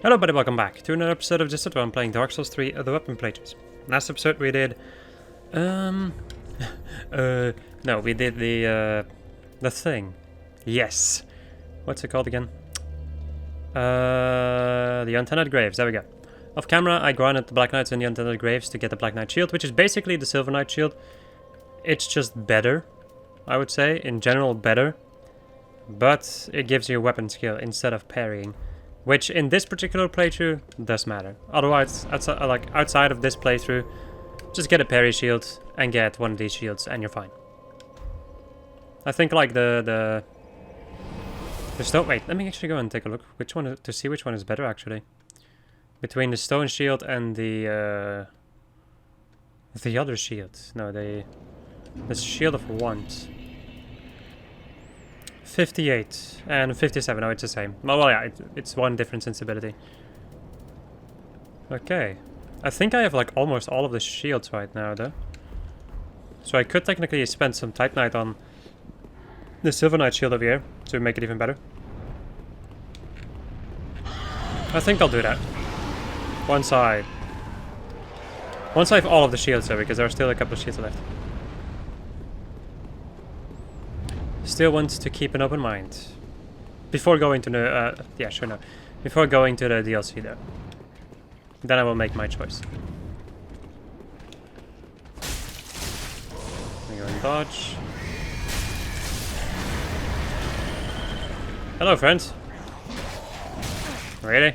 Hello everybody, welcome back to another episode of Just I'm playing Dark Souls 3, The Weapon Playthroughs. Last episode we did... no, we did the thing. Yes. What's it called again? The Untented Graves, there we go. Off camera, I grinded the Black Knights and the Untented Graves to get the Black Knight Shield, which is basically the Silver Knight Shield. It's just better, I would say, in general better. But it gives you a weapon skill instead of parrying. Which in this particular playthrough does matter. Otherwise, outside of this playthrough, just get a parry shield and get one of these shields and you're fine. I think like the stone. Wait, let me actually go and take a look. Which one to see which one is better actually. Between the stone shield and the other shield. No, the shield of want. 58 and 57. Oh, it's the same. Well, yeah, it's one difference in stability. Okay. I think I have like almost all of the shields right now, though. So I could technically spend some Type Knight on the Silver Knight shield over here to make it even better. I think I'll do that. Once I have all of the shields though, because there are still a couple of shields left. Still want to keep an open mind. Before going to the... yeah, sure, no. Before going to the DLC, though. Then I will make my choice. Let me go and dodge. Hello, friends. Really?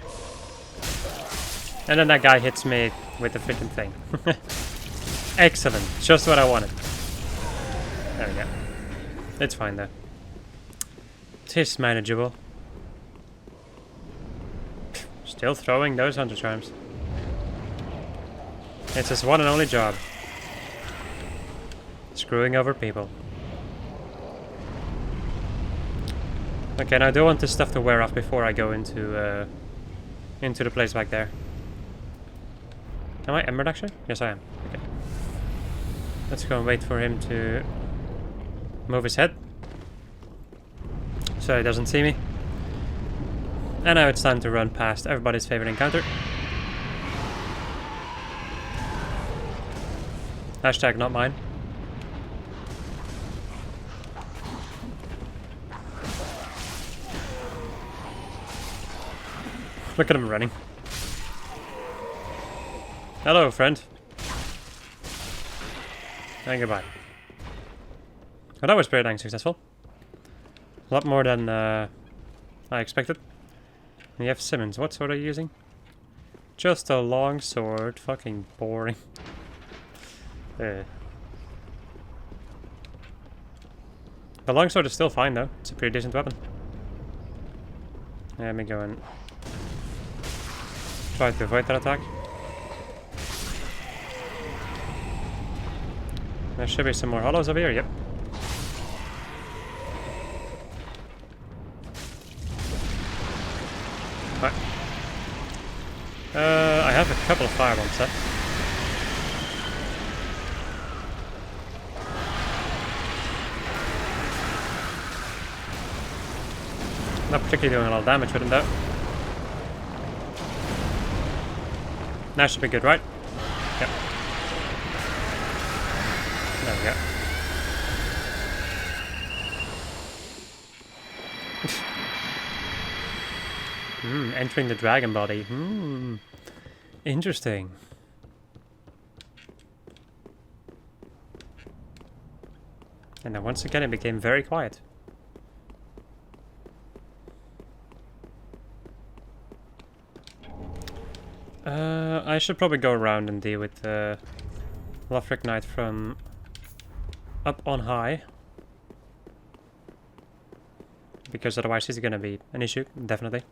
And then that guy hits me with the freaking thing. Excellent. Just what I wanted. There we go. It's fine though. It's manageable. Still throwing those 100 charms. It's his one and only job. Screwing over people. Okay, now I do want this stuff to wear off before I go into the place back there. Am I embered actually? Yes I am. Okay. Let's go and wait for him to move his head so he doesn't see me. And now it's time to run past everybody's favorite encounter. Hashtag not mine. Look at him running. Hello, friend. And goodbye. Well, that was pretty dang successful. A lot more than I expected. And you have Simmons. What sword are you using? Just a long sword. Fucking boring. The longsword is still fine though. It's a pretty decent weapon. Let me go and try to avoid that attack. There should be some more hollows over here. Yep. Right. I have a couple of firebombs set. Not particularly doing a lot of damage with them though. That should be good, right? Yep. There we go. Entering the dragon body. Interesting. And then once again it became very quiet. I should probably go around and deal with the Lothric Knight from up on high. Because otherwise he's gonna be an issue, definitely.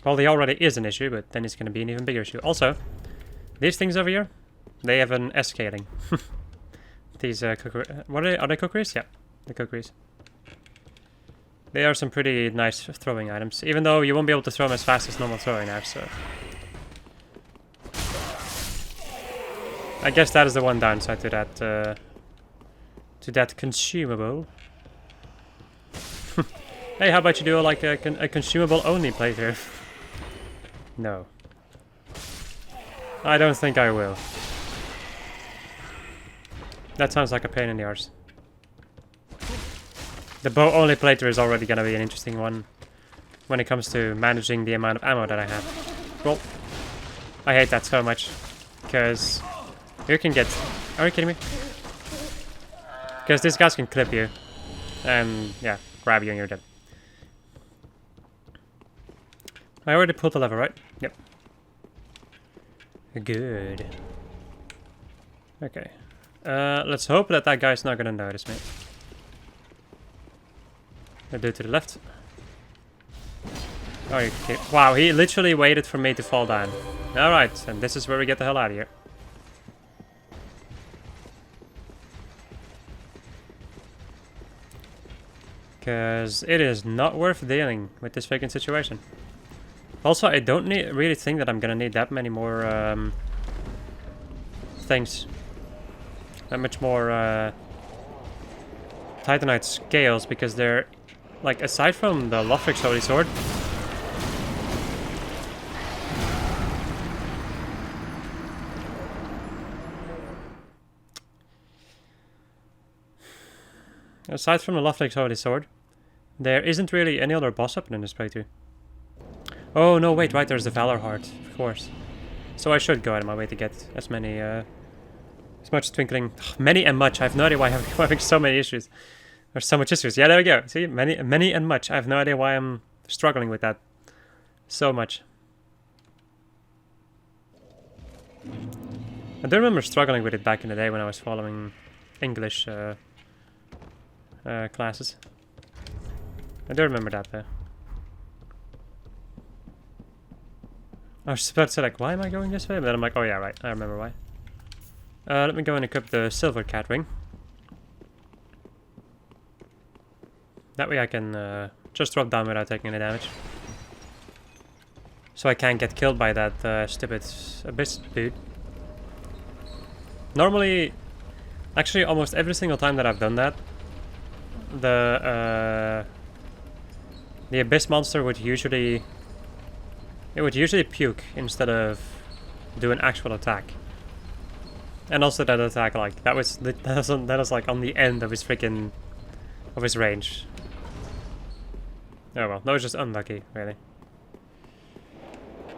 Well, he already is an issue, but then it's going to be an even bigger issue. Also, these things over here, they have an S-scaling. These what are they kukris? Yeah, the kukris. They are some pretty nice throwing items, even though you won't be able to throw them as fast as normal throwing knives, so... I guess that is the one downside to that consumable. Hey, how about you do like a consumable only playthrough? No. I don't think I will. That sounds like a pain in the arse. The bow only playthrough is already gonna be an interesting one when it comes to managing the amount of ammo that I have. Well, I hate that so much. Because you can get... Are you kidding me? Because these guys can clip you. And, yeah, grab you and you're dead. I already pulled the lever, right? Yep. Good. Okay. Let's hope that that guy's not gonna notice me. The dude to the left. Oh, you kidding? Wow, he literally waited for me to fall down. Alright, and this is where we get the hell out of here. Because it is not worth dealing with this freaking situation. Also, I don't really think that I'm gonna need that many more things. That much more Titanite scales, because they're, like, aside from the Lothric's Holy Sword, Holy Sword, there isn't really any other boss weapon in this playthrough. Oh no, wait, right, there's the Valor Heart, of course. So I should go out of my way to get as many, as much twinkling, many and much. I have no idea why I'm having so many issues. There's so much issues. Yeah, there we go. See, many and much. I have no idea why I'm struggling with that so much. I do remember struggling with it back in the day when I was following English classes. I do remember that though. I was about to say, like, why am I going this way? But then I'm like, oh yeah, right, I remember why. Let me go and equip the silver cat ring. That way I can just drop down without taking any damage. So I can't get killed by that stupid abyss dude. Normally, actually almost every single time that I've done that, the abyss monster would usually... It would usually puke instead of do an actual attack. And also that attack, like, that was like on the end of his freaking... of his range. Oh well, that was just unlucky, really.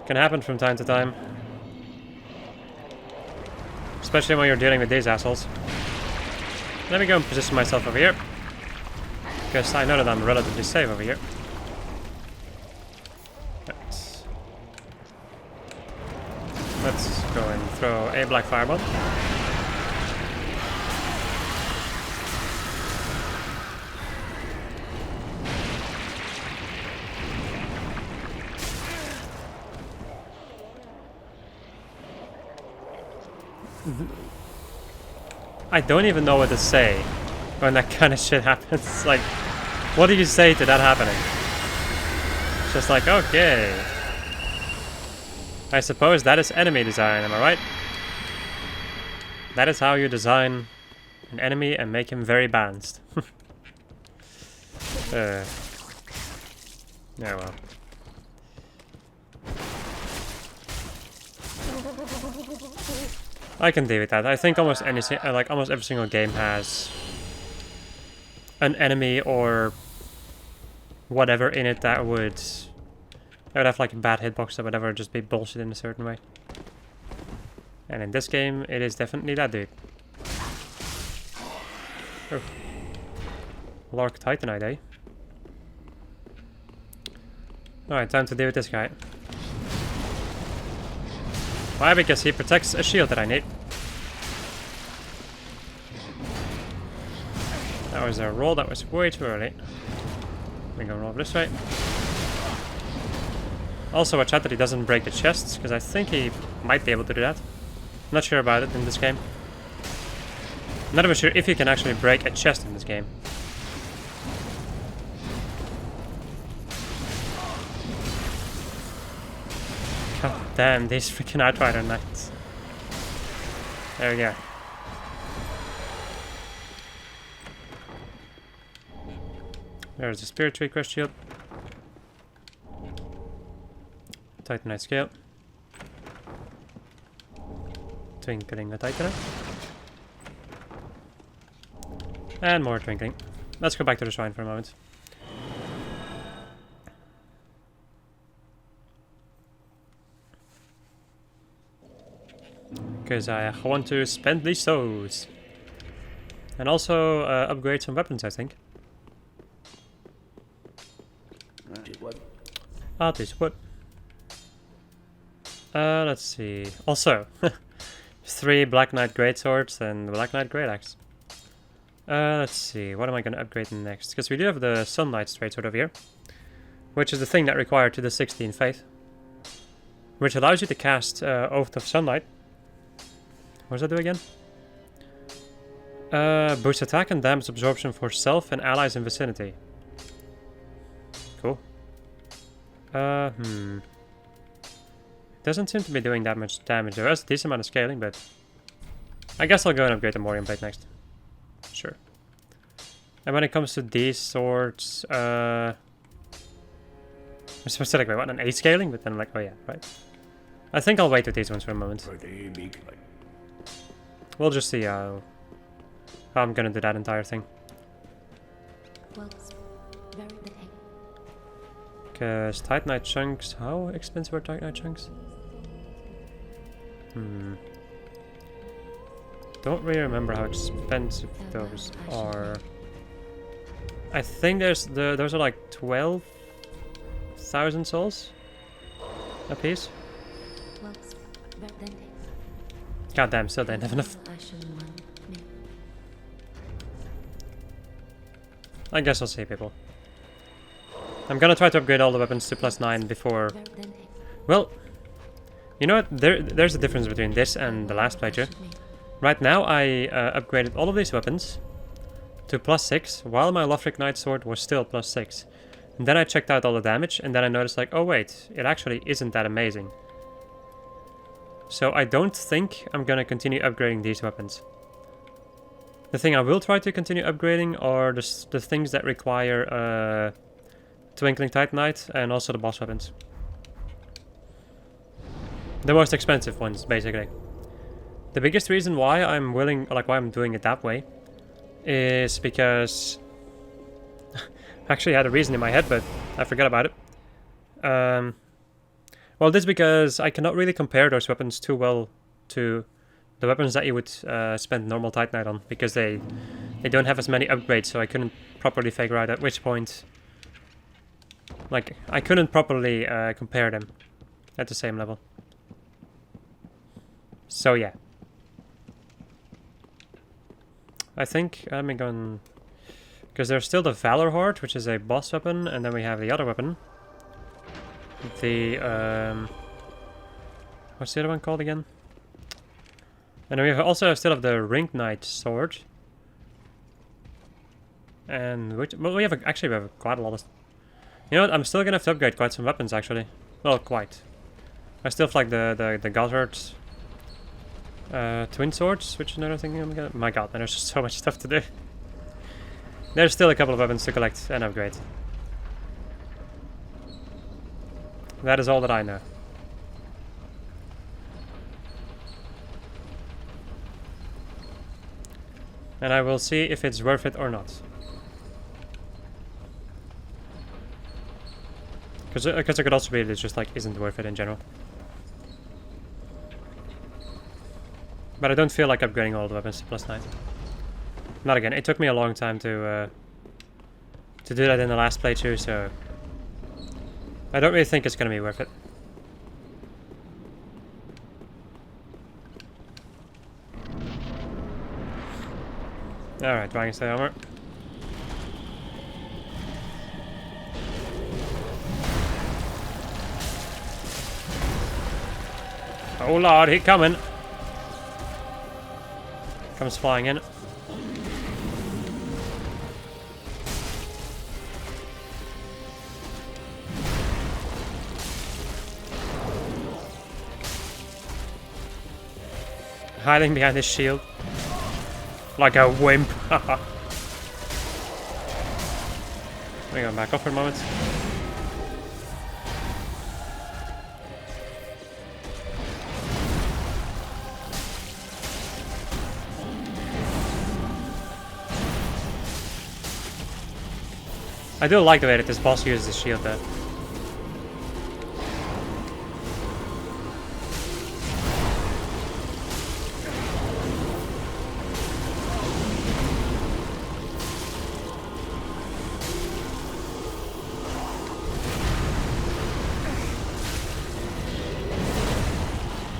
Can happen from time to time. Especially when you're dealing with these assholes. Let me go and position myself over here. Because I know that I'm relatively safe over here. Let's go and throw a black fireball. I don't even know what to say when that kind of shit happens. Like, what do you say to that happening? It's just like, okay. I suppose that is enemy design, am I right? That is how you design an enemy and make him very balanced. Yeah, well. I can deal with that. I think almost every single game has an enemy or whatever in it that would have like a bad hitbox or whatever, just be bullshit in a certain way. And in this game, it is definitely that dude. Oh. Lark Titanite, eh? Alright, time to deal with this guy. Why? Because he protects a shield that I need. That was a roll that was way too early. We go roll this way. Also watch out that he doesn't break the chests, because I think he might be able to do that. I'm not sure about it in this game. I'm not even sure if you can actually break a chest in this game. God damn, these freaking Outrider knights. There we go. There's the Spirit Tree Crest Shield. Titanite Scale. Twinkling the Titanite. And more twinkling. Let's go back to the shrine for a moment. Because I want to spend these souls. And also upgrade some weapons, I think. This what? Let's see. Also, 3 Black Knight Greatswords and Black Knight Great Axe. Let's see. What am I going to upgrade next? Because we do have the Sunlight Greatsword over here, which is the thing that required to the 16 Faith, which allows you to cast Oath of Sunlight. What does that do again? Boost attack and damage absorption for self and allies in vicinity. Cool. Doesn't seem to be doing that much damage. There is a decent amount of scaling, but I guess I'll go and upgrade the Morium Blade next. Sure. And when it comes to these swords, I'm supposed to like, wait, what, an 8 scaling? But then I'm like, oh yeah, right. I think I'll wait with these ones for a moment. We'll just see how I'm gonna do that entire thing. Because Titanite chunks, how expensive are Titanite chunks? Don't really remember how expensive those are. I think those are like 12,000 souls a piece. God damn, still didn't have enough. I guess I'll see, people. I'm gonna try to upgrade all the weapons to +9 before... Well, you know what? There's a difference between this and the last playthrough. Right now, I upgraded all of these weapons to +6, while my Lothric Knight Sword was still +6. And then I checked out all the damage, and then I noticed like, oh wait, it actually isn't that amazing. So I don't think I'm gonna continue upgrading these weapons. The thing I will try to continue upgrading are the things that require Twinkling Titanite and also the boss weapons. The most expensive ones, basically. The biggest reason why I'm willing, like why I'm doing it that way, is because... I actually had a reason in my head, but I forgot about it. Well, this is because I cannot really compare those weapons too well to the weapons that you would spend normal Titanite on, because they don't have as many upgrades, so I couldn't properly figure out at which point... Like, I couldn't properly compare them at the same level. So, yeah. I think I'm going... Because there's still the Valor Horde, which is a boss weapon, and then we have the other weapon. The, what's the other one called again? And then we also still have the Ring Knight Sword. And, well, we have quite a lot of... You know what, I'm still gonna have to upgrade quite some weapons, actually. Well, quite. I still have, like, the Goddard Twin Swords, which is another thing I'm gonna... My god, man, there's just so much stuff to do. There's still a couple of weapons to collect and upgrade. That is all that I know. And I will see if it's worth it or not. Because it could also be that it just like isn't worth it in general. But I don't feel like upgrading all the weapons to +9. Not again. It took me a long time to do that in the last playthrough, so I don't really think it's going to be worth it. Alright, Dragon Slayer armor. Oh lord, he coming! Comes flying in. Hiding behind his shield. Like a wimp. We're going back off for a moment. I do like the way that this boss uses the shield though.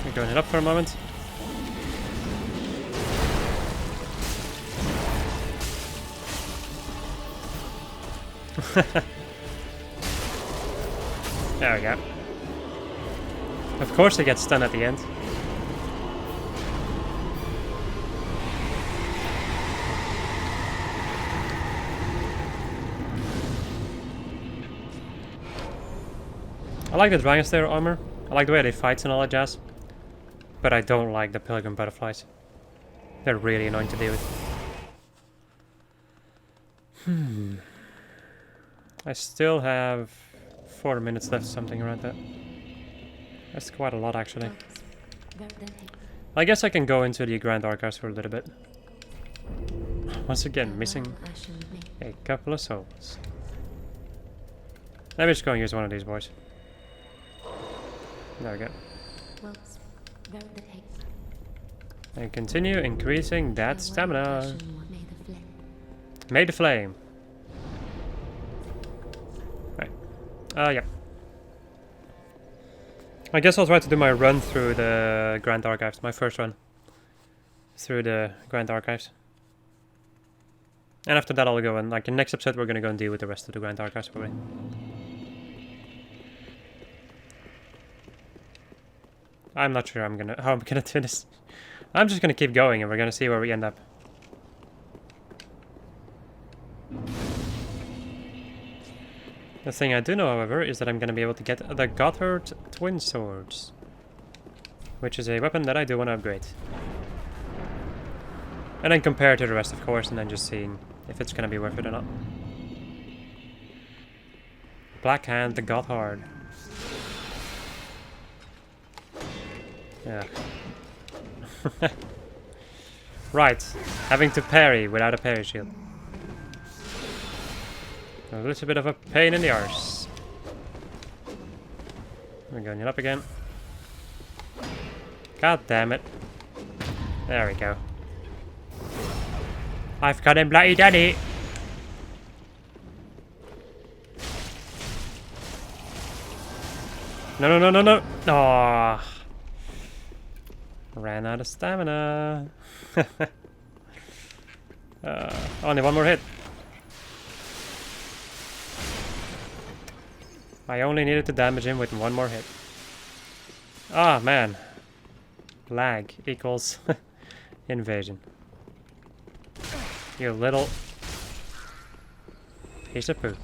We're going it up for a moment. There we go. Of course they get stunned at the end. I like the Dragon Slayer armor. I like the way they fight and all that jazz. But I don't like the Pilgrim Butterflies. They're really annoying to deal with. I still have 4 minutes left, something around that. That's quite a lot, actually. I guess I can go into the Grand Archives for a little bit. Once again, missing a couple of souls. Let me just go and use one of these boys. There we go. And continue increasing that stamina. Made the flame. Yeah. I guess I'll try to do my run through the Grand Archives, my first run through the Grand Archives. And after that I'll go and, like, in the next episode we're gonna go and deal with the rest of the Grand Archives probably. I'm not sure how I'm gonna do this. I'm just gonna keep going and we're gonna see where we end up. The thing I do know, however, is that I'm going to be able to get the Gotthard Twin Swords. Which is a weapon that I do want to upgrade. And then compare it to the rest, of course, and then just seeing if it's going to be worth it or not. Black Hand, the Gotthard. Yeah. Right. Having to parry without a parry shield. A little bit of a pain in the arse. We're going it up again. God damn it. There we go. I've got him, bloody daddy. No, no, no, no, no. Aww. Ran out of stamina. Only one more hit. I only needed to damage him with one more hit. Ah, man. Lag equals invasion. You little piece of poo.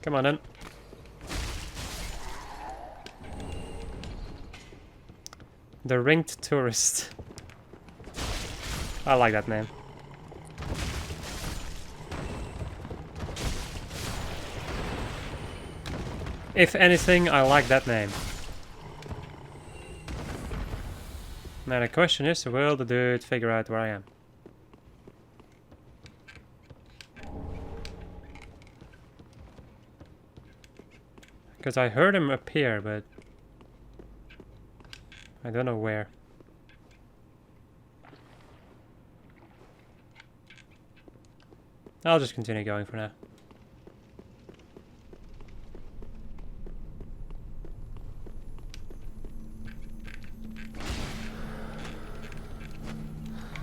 Come on then. The Ringed Tourist. I like that name. If anything, I like that name. Now the question is, will the dude figure out where I am? Because I heard him appear, but I don't know where. I'll just continue going for now.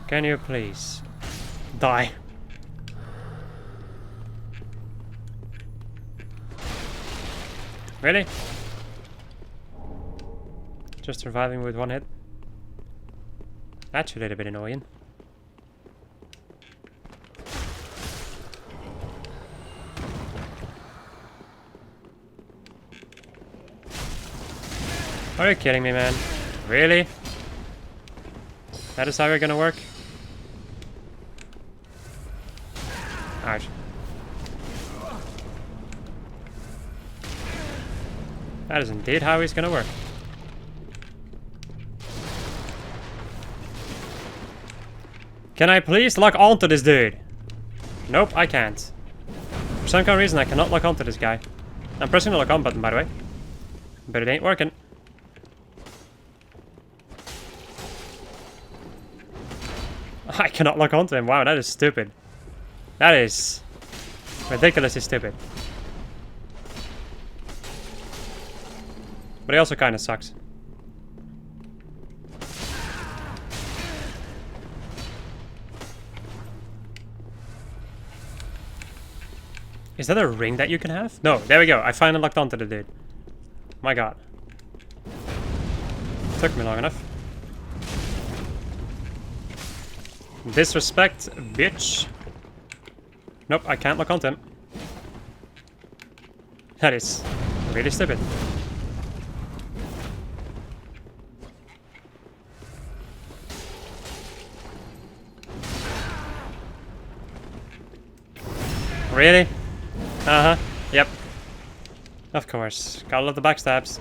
Can you please die? Really? Just surviving with one hit? That's a little bit annoying. Are you kidding me, man? Really? That is how we're gonna work. Alright. That is indeed how he's gonna work. Can I please lock onto this dude? Nope, I can't. For some kind of reason, I cannot lock onto this guy. I'm pressing the lock on button, by the way. But it ain't working. I cannot lock onto him. Wow, that is stupid. That is ridiculously stupid. But he also kind of sucks. Is that a ring that you can have? No, there we go. I finally locked onto the dude. My god. Took me long enough. Disrespect, bitch. Nope, I can't lock onto him. That is really stupid. Really? Uh-huh. Yep. Of course. Gotta love the backstabs.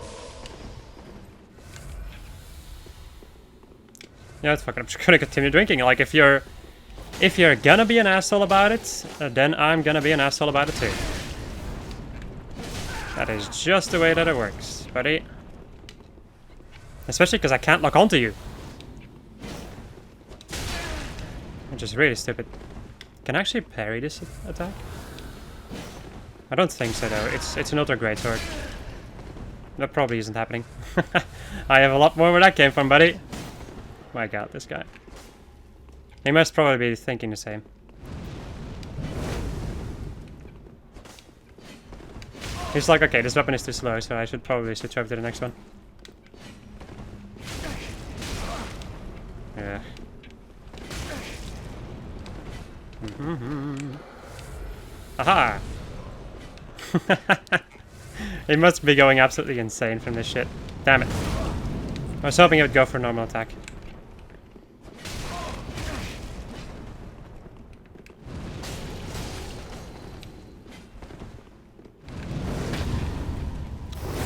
Yeah, it's fucking. I'm just gonna continue drinking. Like, if you're gonna be an asshole about it, then I'm gonna be an asshole about it too. That is just the way that it works, buddy. Especially because I can't lock onto you. Which is really stupid. Can I actually parry this attack? I don't think so though. It's another great sword. That probably isn't happening. I have a lot more where that came from, buddy. My god, this guy. He must probably be thinking the same. He's like, okay, this weapon is too slow, so I should probably switch over to the next one. Yeah. Aha! He must be going absolutely insane from this shit. Damn it. I was hoping it would go for a normal attack.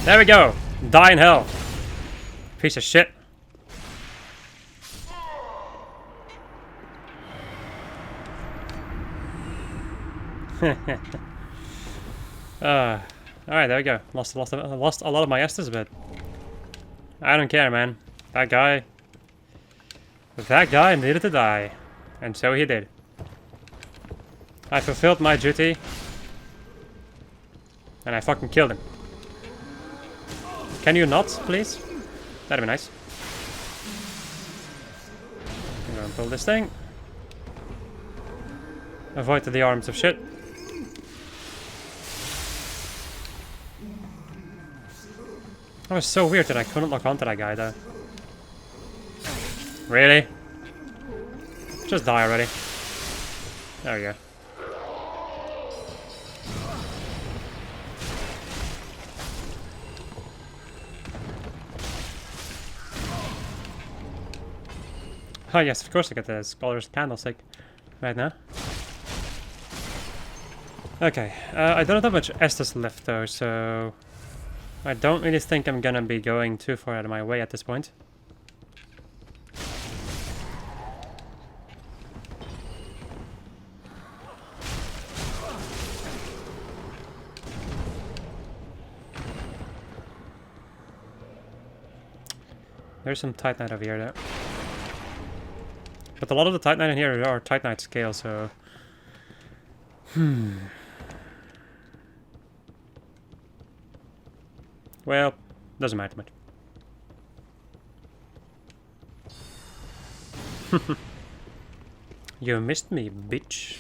There we go! Die in hell! Piece of shit. Alright, there we go. Lost a lot of my Estus, but I don't care, man. That guy needed to die, and so he did. I fulfilled my duty, and I fucking killed him. Can you not, please? That'd be nice. I'm gonna pull this thing. Avoid the arms of shit. That was so weird that I couldn't lock onto that guy, though. Really? Just die already. There we go. Oh yes, of course I get the Scholar's Candlestick right now. Okay, I don't have much Estus left though, so I don't really think I'm gonna be going too far out of my way at this point. There's some Titanite over here though. But a lot of the Titanite in here are Titanite scale, so... Well, doesn't matter much. You missed me, bitch.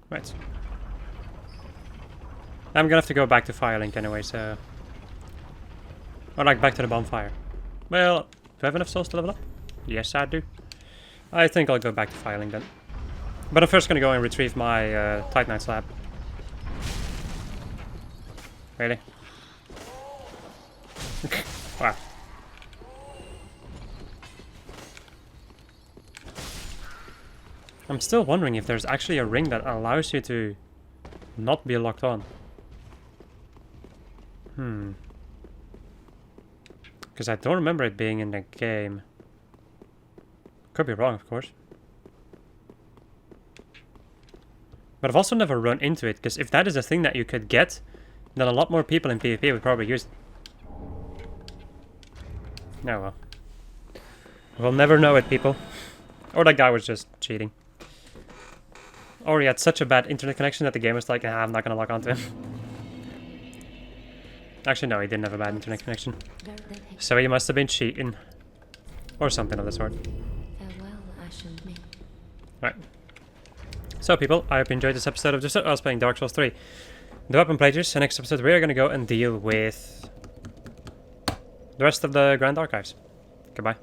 Right. I'm gonna have to go back to Firelink anyway, so... Or like back to the bonfire. Well, do I have enough souls to level up? Yes, I do. I think I'll go back to Firelink then. But I'm first gonna go and retrieve my Titanite slab. Really? Wow. I'm still wondering if there's actually a ring that allows you to not be locked on. Because I don't remember it being in the game. Could be wrong, of course. But I've also never run into it, because if that is a thing that you could get, then a lot more people in PvP would probably use it. Oh well. We'll never know it, people. Or that guy was just cheating. Or he had such a bad internet connection that the game was like, ah, I'm not gonna log onto him. Actually, no, he didn't have a bad internet connection. So he must have been cheating. Or something of the sort. Alright. So people, I hope you enjoyed this episode of just us playing Dark Souls 3. The weapon players, and next episode we are going to go and deal with the rest of the Grand Archives. Goodbye.